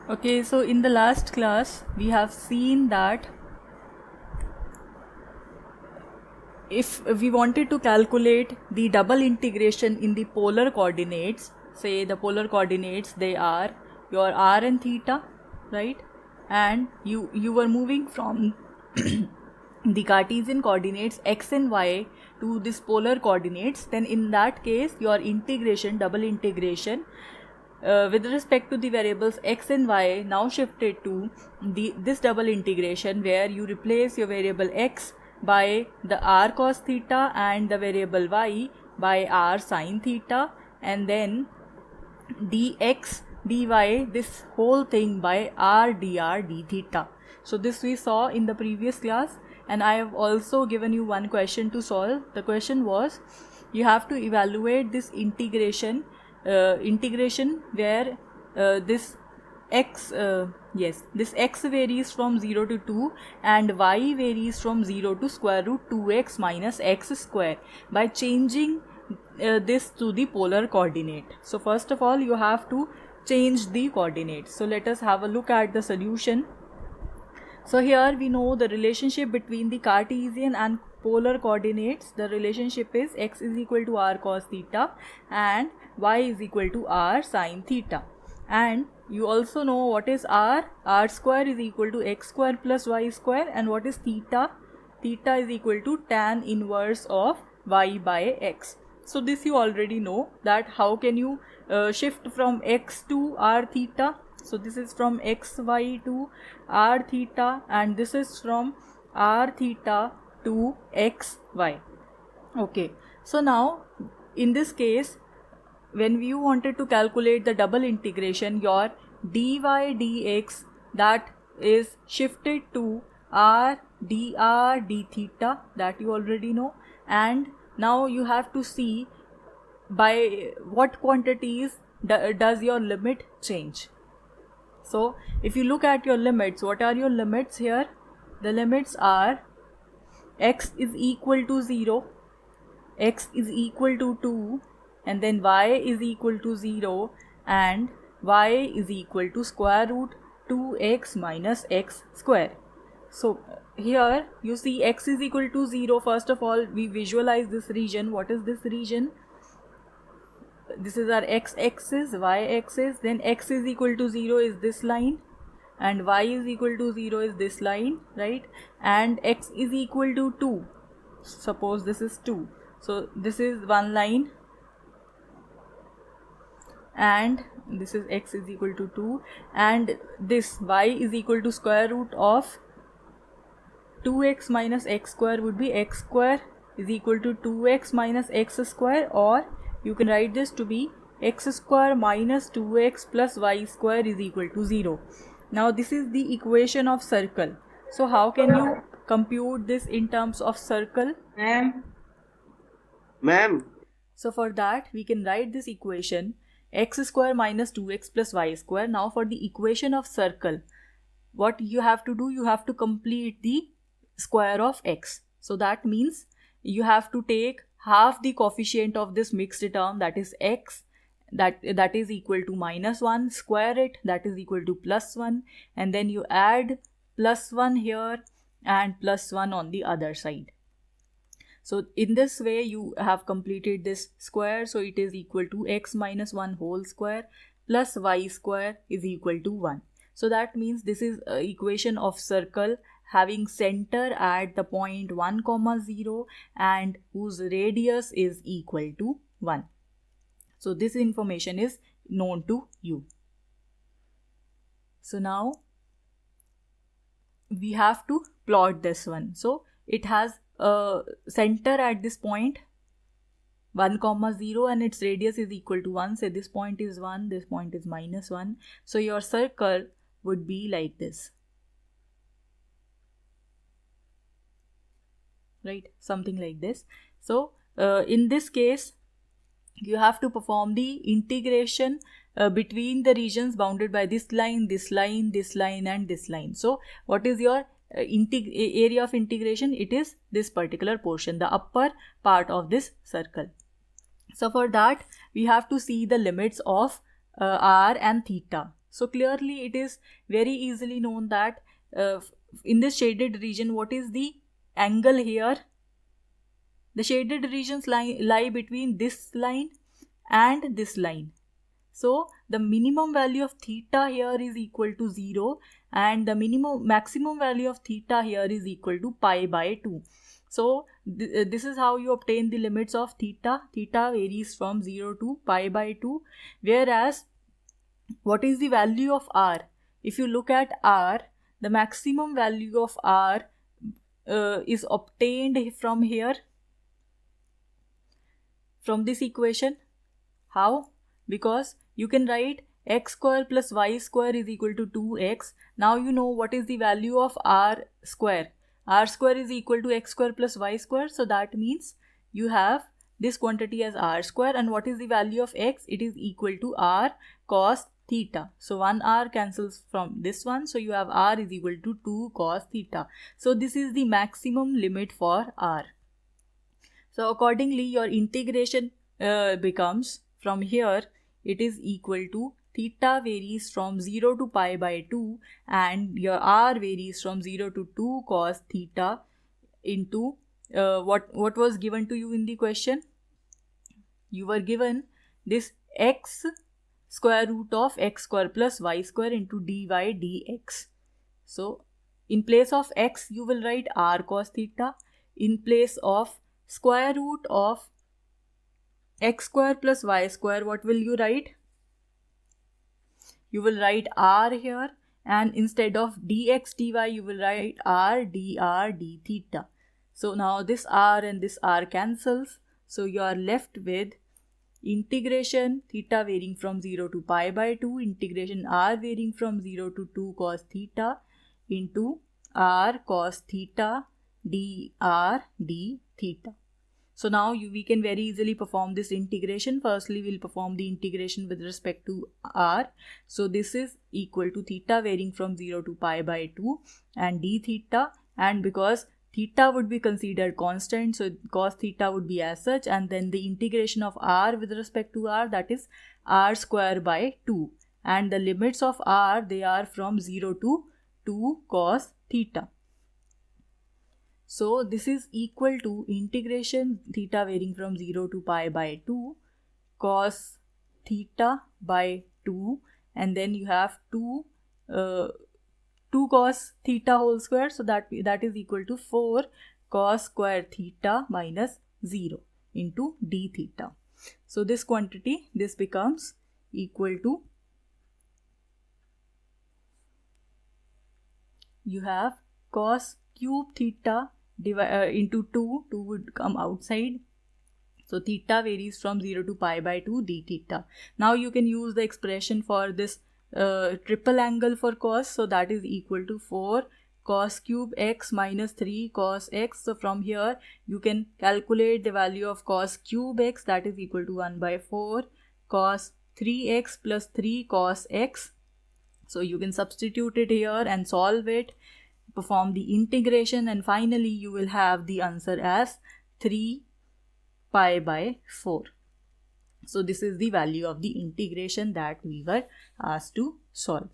Okay, so in the last class we have seen that if we wanted to calculate the double integration in the polar coordinates, say the polar coordinates, they are your r and theta, right? And you were moving from the Cartesian coordinates x and y to this polar coordinates, then in that case your integration, double integration with respect to the variables x and y now shifted to this double integration, where you replace your variable x by the r cos theta and the variable y by r sin theta, and then dx dy, this whole thing by r dr d theta. So this we saw in the previous class, and I have also given you one question to solve. The question was, you have to evaluate this integration where this x this x varies from 0 to 2 and y varies from 0 to square root 2x minus x square by changing this to the polar coordinate. So first of all you have to change the coordinates. So let us have a look at the solution. So here we know the relationship between the Cartesian and polar coordinates. The relationship is x is equal to r cos theta and y is equal to r sin theta. And you also know what is r. R square is equal to x square plus y square, and what is theta? Theta is equal to tan inverse of y by x. So this you already know, that how can you shift from x to r theta. So this is from xy to r theta, and this is from r theta to xy. Okay, so now in this case, when you wanted to calculate the double integration, your dy dx, that is shifted to r dr d theta, that you already know. And now you have to see by what quantities does your limit change. So if you look at your limits, what are your limits here? The limits are x is equal to 0, x is equal to 2, and then y is equal to 0, and y is equal to square root 2x minus x square. So here you see x is equal to 0. First of all, we visualize this region. What is this region? This is our x-axis, y-axis, then x is equal to 0 is this line, and y is equal to 0 is this line, right? And x is equal to 2. Suppose this is 2. So this is one line, and this is x is equal to 2, and this y is equal to square root of 2x minus x square would be x square is equal to 2x minus x square, or you can write this to be x square minus 2x plus y square is equal to 0. Now this is the equation of circle. So how can you compute this in terms of circle? Ma'am. So for that we can write this equation x square minus 2x plus y square. Now for the equation of circle, what you have to do, you have to complete the square of x. So that means you have to take half the coefficient of this mixed term, that is x, that is equal to minus 1, square it, that is equal to plus 1, and then you add plus 1 here and plus 1 on the other side. So in this way you have completed this square. So it is equal to x minus 1 whole square plus y square is equal to 1. So that means this is an equation of circle having center at the point 1, 0 and whose radius is equal to 1. So this information is known to you. So now we have to plot this one. So it has a center at this point 1, 0 and its radius is equal to 1. Say this point is 1, this point is minus 1. So your circle would be like this. Right, something like this. So in this case you have to perform the integration between the regions bounded by this line, this line, this line and this line. So what is your area of integration? It is this particular portion, the upper part of this circle. So for that we have to see the limits of r and theta. So clearly it is very easily known that in this shaded region, what is the angle here? The shaded regions lie between this line and this line. So the minimum value of theta here is equal to 0 and the maximum value of theta here is equal to pi by 2. So this is how you obtain the limits of theta. Theta varies from 0 to pi by 2. Whereas what is the value of r? If you look at r, the maximum value of r is obtained from here, from this equation. How? Because you can write x square plus y square is equal to 2x. Now you know what is the value of r square. R square is equal to x square plus y square. So that means you have this quantity as r square, and what is the value of x? It is equal to r cos theta. So one r cancels from this one. So you have r is equal to 2 cos theta. So this is the maximum limit for r. So accordingly your integration becomes, from here it is equal to theta varies from 0 to pi by 2 and your r varies from 0 to 2 cos theta into what was given to you in the question? You were given this x square root of x square plus y square into dy dx. So in place of x you will write r cos theta. In place of square root of x square plus y square, what will you write? You will write r here, and instead of dx dy you will write r dr d theta. So now this r and this r cancels, so you are left with integration theta varying from 0 to pi by 2, integration r varying from 0 to 2 cos theta into r cos theta dr d theta. So now we can very easily perform this integration. Firstly, we'll perform the integration with respect to r. So this is equal to theta varying from 0 to pi by 2 and d theta, and because theta would be considered constant, so cos theta would be as such, and then the integration of r with respect to r, that is r square by 2, and the limits of r, they are from 0 to 2 cos theta. So this is equal to integration theta varying from 0 to pi by 2 cos theta by 2, and then you have 2 cos theta whole square, so that is equal to 4 cos square theta minus 0 into d theta. So this quantity, this becomes equal to, you have cos cube theta into 2 would come outside. So theta varies from 0 to pi by 2 d theta. Now you can use the expression for this triple angle for cos. So that is equal to 4 cos cube x minus 3 cos x. So from here you can calculate the value of cos cube x, that is equal to 1 by 4 cos 3x plus 3 cos x. So you can substitute it here and solve it, perform the integration, and finally you will have the answer as 3 pi by 4. So this is the value of the integration that we were asked to solve.